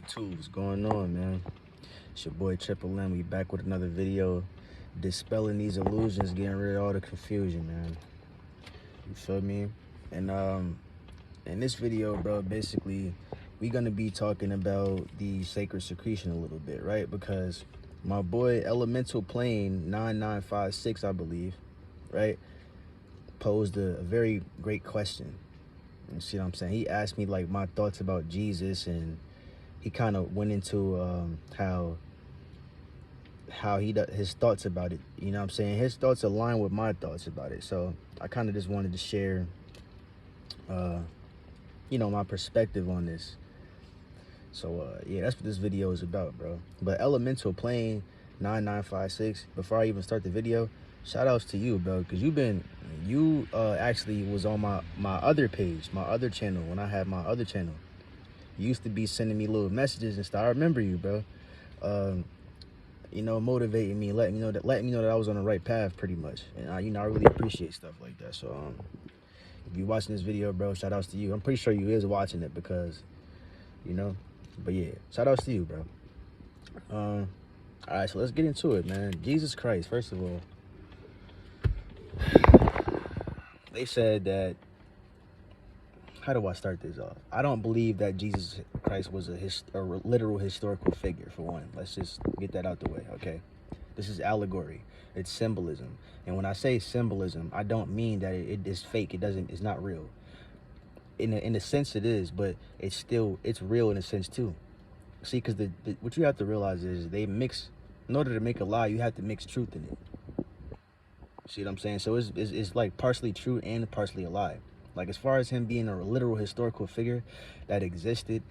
YouTube, what's going on, man? It's your boy Triple M. We back with another video, dispelling these illusions, getting rid of all the confusion, man. You feel me? And in this video, bro, basically, we gonna be talking about the sacred secretion a little bit, right? Because my boy Elemental Plane 9956, I believe, right, posed a very great question. You see what I'm saying? He asked me like my thoughts about Jesus, and he kind of went into how his thoughts about it. You know what I'm saying? His thoughts align with my thoughts about it. So I kind of just wanted to share, my perspective on this. So yeah, that's what this video is about, bro. But Elemental Plane 9956. Before I even start the video, shout outs to you, bro, because you actually was on my other page, my other channel, when I had my other channel. You used to be sending me little messages and stuff. I remember you, bro. Motivating me, letting me know that I was on the right path, pretty much. And I really appreciate stuff like that. So if you're watching this video, bro, shout outs to you. I'm pretty sure you is watching it because, but yeah, shout outs to you, bro. All right, so let's get into it, man. Jesus Christ, first of all, they said that, how do I start this off? I don't believe that Jesus Christ was a literal historical figure, for one. Let's just get that out the way, okay? This is allegory. It's symbolism. And when I say symbolism, I don't mean that it is fake. It's not real. In a sense it is, but it's real in a sense too. See, because what you have to realize is in order to make a lie, you have to mix truth in it. See what I'm saying? So it's like partially true and partially a lie. Like, as far as him being a literal historical figure that existed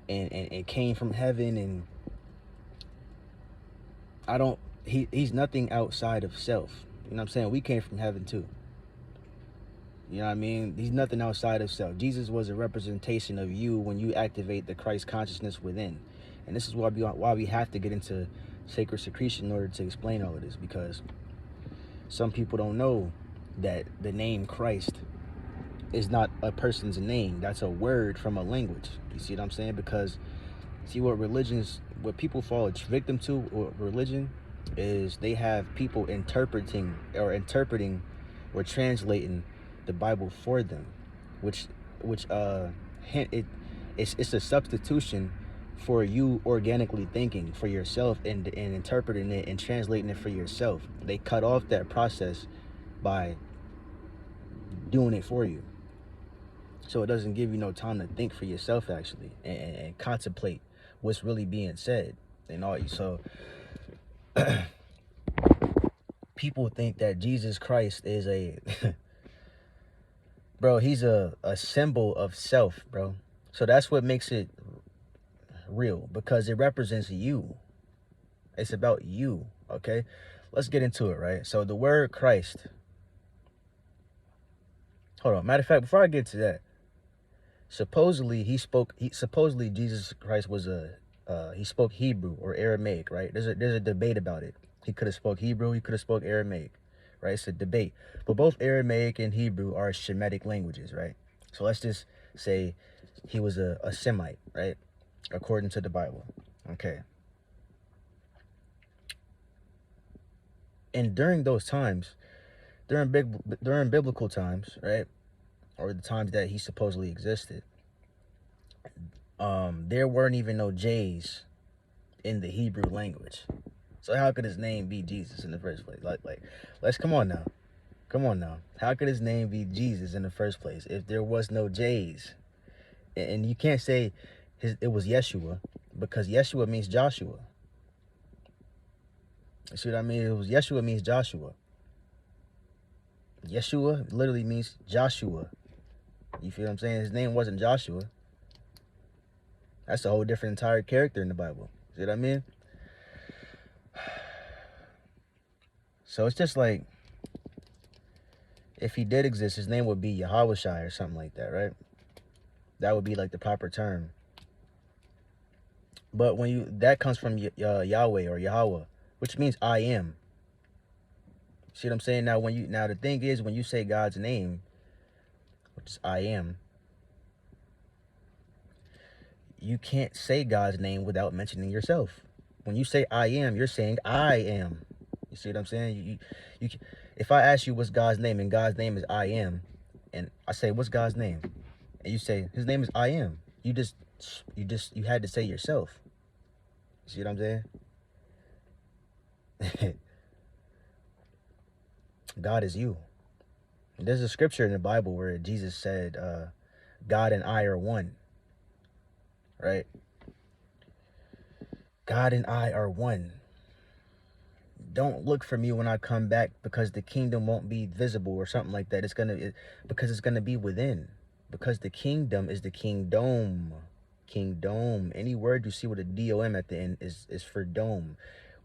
and came from heaven, and he's nothing outside of self. You know what I'm saying? We came from heaven too. You know what I mean? He's nothing outside of self. Jesus was a representation of you when you activate the Christ consciousness within. And this is why we have to get into sacred secretion in order to explain all of this, because some people don't know that the name Christ is not a person's name. That's a word from a language. You see what I'm saying? Because see, what people fall victim to with religion is they have people interpreting or translating the Bible for them, which it's a substitution for you organically thinking for yourself and interpreting it and translating it for yourself. They cut off that process by doing it for you. So it doesn't give you no time to think for yourself, actually, and contemplate what's really being said and all. So people think that Jesus Christ is bro, he's a symbol of self, bro. So that's what makes it real, because it represents you. It's about you, okay? Let's get into it, right? So the word Christ. Hold on. Matter of fact, before I get to that, supposedly Jesus Christ was he spoke Hebrew or Aramaic, right? There's a debate about it. He could have spoke Hebrew, he could have spoke Aramaic, right? It's a debate. But both Aramaic and Hebrew are Shemitic languages, right? So let's just say he was a Semite, right? According to the Bible. Okay. And during those times, during biblical times, right? Or the times that he supposedly existed, there weren't even no J's in the Hebrew language. So how could his name be Jesus in the first place? Let's come on now. How could his name be Jesus in the first place if there was no J's? And you can't say it was Yeshua, because Yeshua means Joshua. You see what I mean? Yeshua means Joshua. Yeshua literally means Joshua. You feel what I'm saying? His name wasn't Joshua. That's a whole different entire character in the Bible. See what I mean? So it's just like, if he did exist, his name would be Yahweh or something like that, right? That would be like the proper term. But that comes from Yahweh or Yahweh, which means I am. See what I'm saying? Now the thing is, when you say God's name, which is I am, you can't say God's name without mentioning yourself. When you say I am, you're saying I am. You see what I'm saying? If I ask you what's God's name, and God's name is I am, and I say, what's God's name? And you say, his name is I am. You had to say yourself. You see what I'm saying? God is you. There's a scripture in the Bible where Jesus said, God and I are one. Right? God and I are one. Don't look for me when I come back, because the kingdom won't be visible or something like that. Because it's gonna be within. Because the kingdom is the kingdom. Kingdom. Any word you see with a D-O-M at the end is for dome.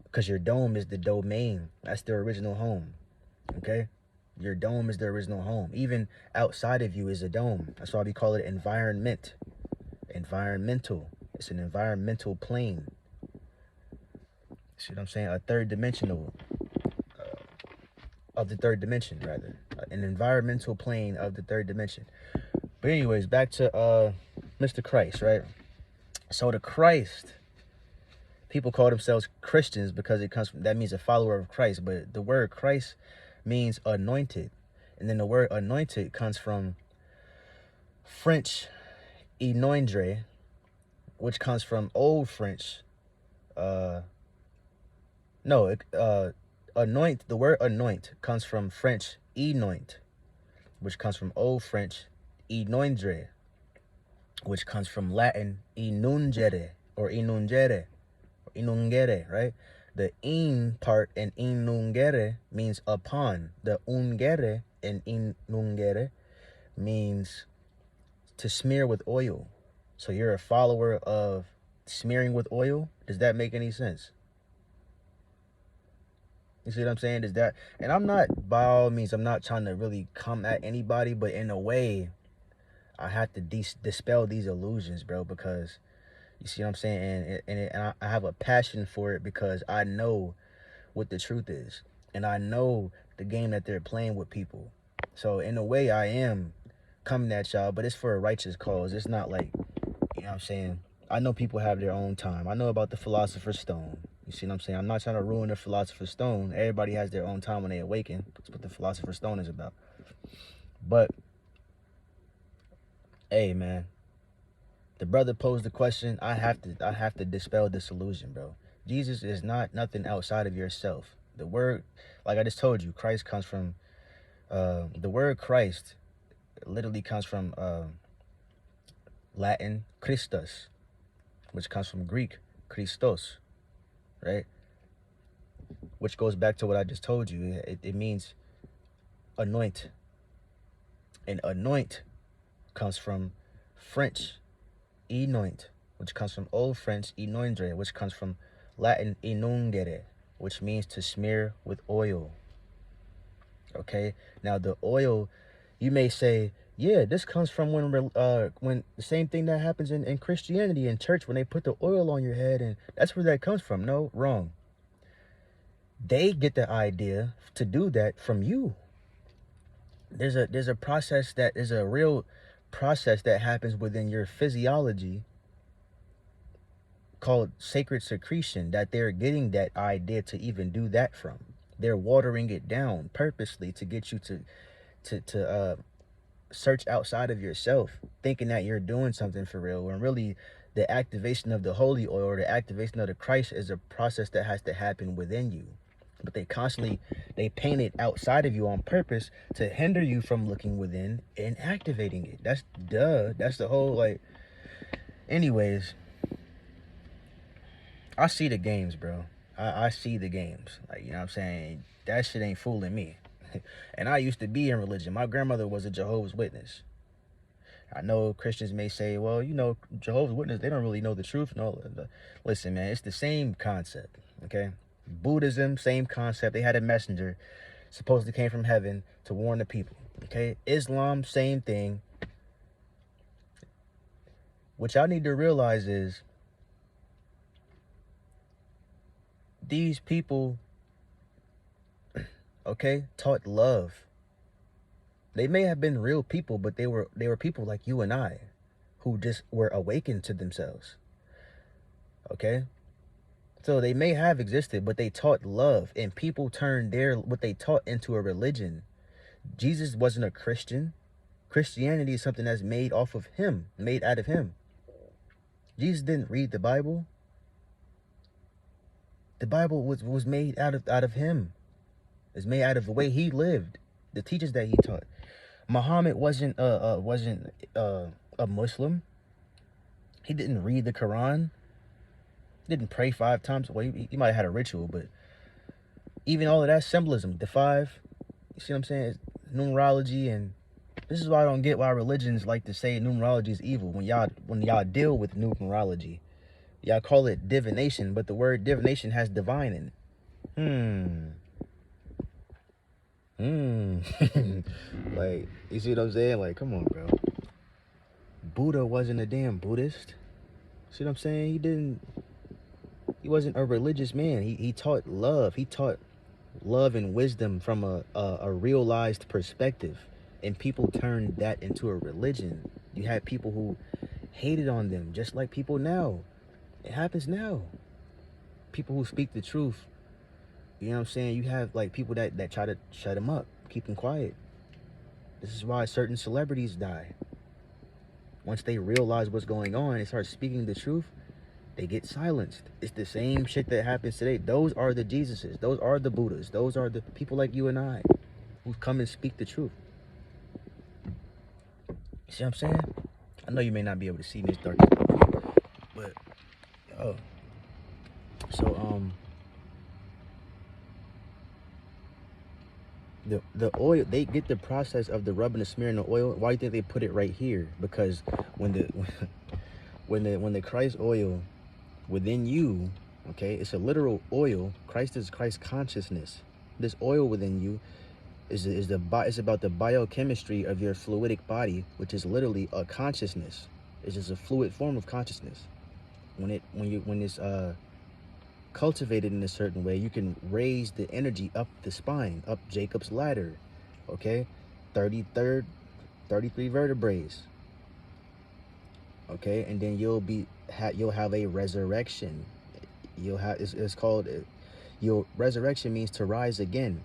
Because your dome is the domain. That's the original home. Okay? Your dome is the original home. Even outside of you is a dome. That's why we call it environment. Environmental. It's an environmental plane. See what I'm saying? A third dimensional, of the third dimension, rather. An environmental plane of the third dimension. But anyways, back to Mr. Christ, right? So the Christ, people call themselves Christians because that means a follower of Christ. But the word Christ means anointed. And then the word anointed comes from French inoindre, which comes from Old French, anoint, the word anoint comes from French enoint, which comes from Old French inoindre, which comes from Latin inungere or inungere, right? The in part in inungere means upon. The ungere in inungere means to smear with oil. So you're a follower of smearing with oil? Does that make any sense? You see what I'm saying? And I'm not, by all means, I'm not trying to really come at anybody, but in a way, I have to dispel these illusions, bro, because you see what I'm saying? And I have a passion for it because I know what the truth is. And I know the game that they're playing with people. So in a way, I am coming at y'all, but it's for a righteous cause. It's not like, you know what I'm saying? I know people have their own time. I know about the philosopher's stone. You see what I'm saying? I'm not trying to ruin the philosopher's stone. Everybody has their own time when they awaken. That's what the philosopher's stone is about. But, hey, man. The brother posed the question. I have to dispel this illusion, bro. Jesus is not nothing outside of yourself. The word, like I just told you, Christ comes from, the word Christ literally comes from Latin Christus, which comes from Greek Christos, right? Which goes back to what I just told you. It means anoint. And anoint comes from French enoint, which comes from Old French enoindre, which comes from Latin inungere, which means to smear with oil. Okay? Now the oil, you may say, yeah, this comes from when the same thing that happens in Christianity, in church, when they put the oil on your head, and that's where that comes from. No, wrong. They get the idea to do that from you. There's a process that is a real process that happens within your physiology called sacred secretion, that they're getting that idea to even do that from. They're watering it down purposely to get you to search outside of yourself, thinking that you're doing something for real, when really the activation of the holy oil or the activation of the Christ is a process that has to happen within you. But they paint it outside of you on purpose to hinder you from looking within and activating it. That's the whole, like, anyways, I see the games, bro. I see the games. Like, you know what I'm saying? That shit ain't fooling me. And I used to be in religion. My grandmother was a Jehovah's Witness. I know Christians may say, well, you know, Jehovah's Witness, they don't really know the truth. No, listen, man, it's the same concept, okay? Buddhism, same concept. They had a messenger, supposedly came from heaven to warn the people, okay? Islam, same thing. What y'all need to realize is these people, okay, taught love. They may have been real people, but they were people like you and I. who just were awakened to themselves. Okay? So they may have existed, but they taught love, and people turned what they taught into a religion. Jesus wasn't a Christian. Christianity is something that's made off of him, made out of him. Jesus didn't read the Bible. The Bible was made out of him. It's made out of the way he lived, the teachings that he taught. Muhammad wasn't a Muslim. He didn't read the Quran. Didn't pray 5 times. Well, he might have had a ritual, but even all of that symbolism, the 5, you see what I'm saying? It's numerology, and this is why I don't get why religions like to say numerology is evil. When y'all deal with numerology, y'all call it divination, but the word divination has divine in it. Like, you see what I'm saying? Like, come on, bro. Buddha wasn't a damn Buddhist. See what I'm saying? He wasn't a religious man. He taught love. He taught love and wisdom from a realized perspective. And people turned that into a religion. You had people who hated on them, just like people now. It happens now. People who speak the truth. You know what I'm saying? You have like people that try to shut them up, keep them quiet. This is why certain celebrities die. Once they realize what's going on and start speaking the truth, they get silenced. It's the same shit that happens today. Those are the Jesuses. Those are the Buddhas. Those are the people like you and I who come and speak the truth. You see what I'm saying? I know you may not be able to see me, it's dark, but the oil, they get the process of the rubbing and smearing the oil. Why do you think they put it right here? Because when the Christ oil within you, okay, it's a literal oil. Christ is Christ consciousness. This oil within you it's about the biochemistry of your fluidic body, which is literally a consciousness. It's just a fluid form of consciousness. When it's cultivated in a certain way, you can raise the energy up the spine, up Jacob's ladder. Okay, 33 vertebrae. Okay, and then you'll have a resurrection. It's called your resurrection means to rise again.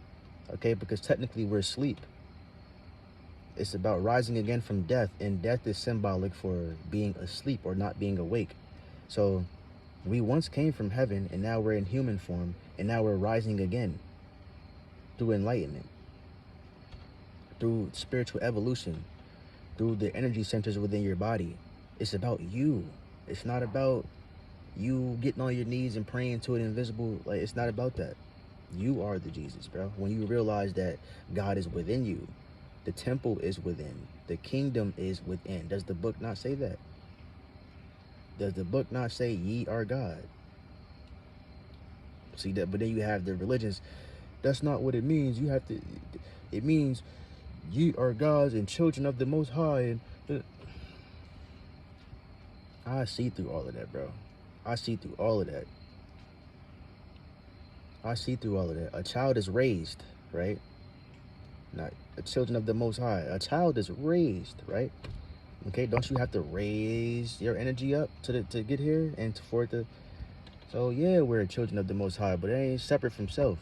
Okay, because technically we're asleep. It's about rising again from death, and death is symbolic for being asleep or not being awake. So we once came from heaven, and now we're in human form, and now we're rising again through enlightenment, through spiritual evolution, through the energy centers within your body. It's about you. It's not about you getting on your knees and praying to an invisible, like, it's not about that. You are the Jesus, bro. When you realize that God is within you, the temple is within, the kingdom is within. Does the book not say that? Does the book not say ye are God? See that? But then you have the religions. That's not what it means. It means ye are gods and children of the Most High. And I see through all of that, bro. I see through all of that. A child is raised, right? Not the children of the Most High. A child is raised, right? Okay, don't you have to raise your energy up to get here and for it to? So yeah, we're children of the Most High, but it ain't separate from self.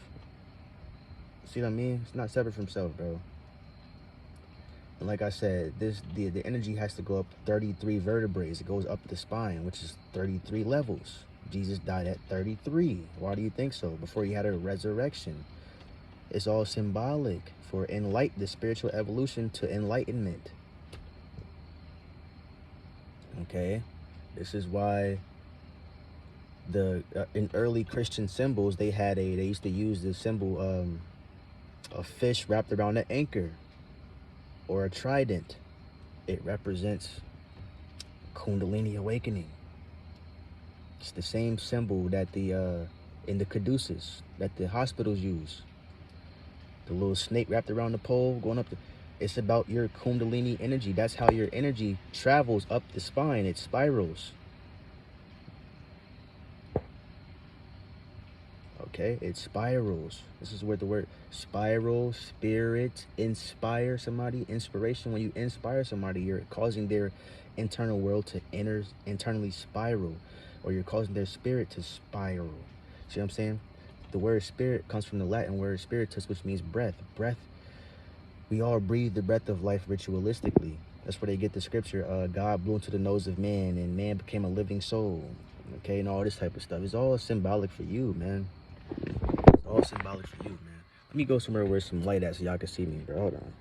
See what I mean? It's not separate from self, bro. And like I said, the energy has to go up 33 vertebrae. It goes up the spine, which is 33 levels. Jesus died at 33. Why do you think so? Before he had a resurrection. It's all symbolic for the spiritual evolution to enlightenment. Okay, this is why in early Christian symbols they used to use the symbol a fish wrapped around an anchor or a trident. It represents Kundalini awakening. It's the same symbol that in the caduceus that the hospitals use. The little snake wrapped around the pole going up it's about your Kundalini energy. That's how your energy travels up the spine. It spirals. Okay, it spirals. This is where the word spiral, spirit, inspire somebody, inspiration. When you inspire somebody, you're causing their internal world to internally spiral, or you're causing their spirit to spiral. See what I'm saying? The word spirit comes from the Latin word spiritus, which means breath. Breath. We all breathe the breath of life ritualistically. That's where they get the scripture, God blew into the nose of man and man became a living soul. Okay, and all this type of stuff. It's all symbolic for you, man. It's all symbolic for you, man. Let me go somewhere where some light at so y'all can see me, bro. Hold on.